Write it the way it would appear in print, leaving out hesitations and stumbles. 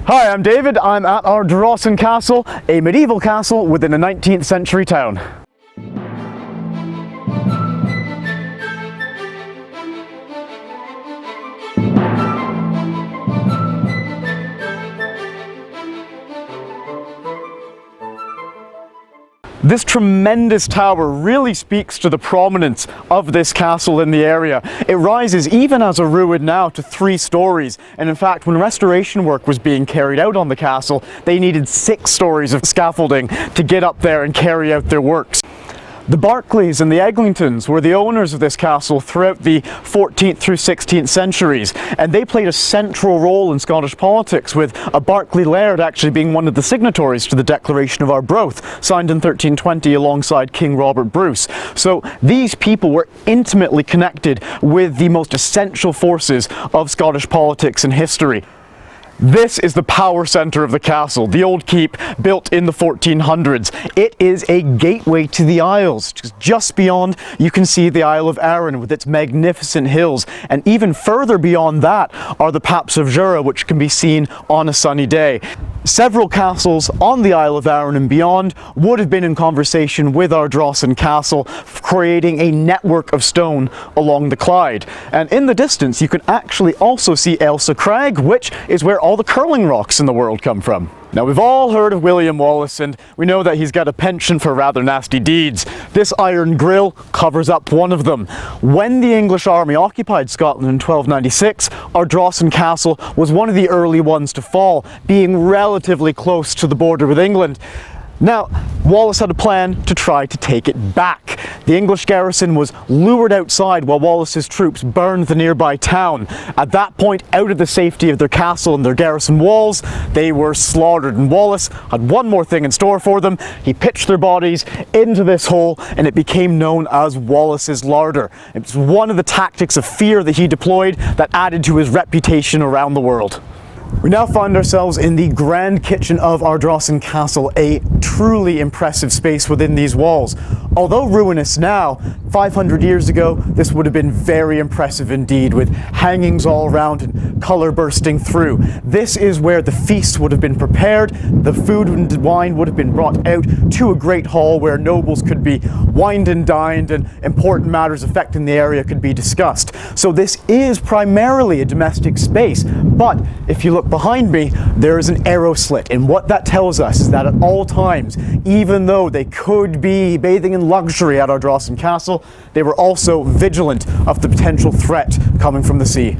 Hi, I'm David. I'm at Ardrossan Castle, a medieval castle within a 19th century town. This tremendous tower really speaks to the prominence of this castle in the area. It rises, even as a ruin now, to 3 stories. And in fact, when restoration work was being carried out on the castle, they needed 6 stories of scaffolding to get up there and carry out their works. The Berkeleys and the Eglintons were the owners of this castle throughout the 14th through 16th centuries, and they played a central role in Scottish politics, with a Berkeley laird actually being one of the signatories to the Declaration of Arbroath, signed in 1320 alongside King Robert Bruce. So these people were intimately connected with the most essential forces of Scottish politics and history. This is the power centre of the castle, the old keep built in the 1400s. It is a gateway to the Isles. Just beyond, you can see the Isle of Arran with its magnificent hills, and even further beyond that are the Paps of Jura, which can be seen on a sunny day. Several castles on the Isle of Arran and beyond would have been in conversation with Ardrossan Castle, creating a network of stone along the Clyde. And in the distance you can actually also see Ailsa Crag, which is where all the curling rocks in the world come from. Now, we've all heard of William Wallace, and we know that he's got a penchant for rather nasty deeds. This iron grille covers up one of them. When the English army occupied Scotland in 1296, Ardrossan Castle was one of the early ones to fall, being relatively close to the border with England. Now, Wallace had a plan to try to take it back. The English garrison was lured outside while Wallace's troops burned the nearby town. At that point, out of the safety of their castle and their garrison walls, they were slaughtered, and Wallace had one more thing in store for them. He pitched their bodies into this hole, and it became known as Wallace's Larder. It was one of the tactics of fear that he deployed that added to his reputation around the world. We now find ourselves in the grand kitchen of Ardrossan Castle, a truly impressive space within these walls. Although ruinous now, 500 years ago this would have been very impressive indeed, with hangings all around and colour bursting through. This is where the feast would have been prepared, the food and wine would have been brought out to a great hall where nobles could be wined and dined and important matters affecting the area could be discussed. So this is primarily a domestic space, but if you look behind me, there is an arrow slit, and what that tells us is that at all times, even though they could be bathing in luxury at Ardrossan Castle, they were also vigilant of the potential threat coming from the sea.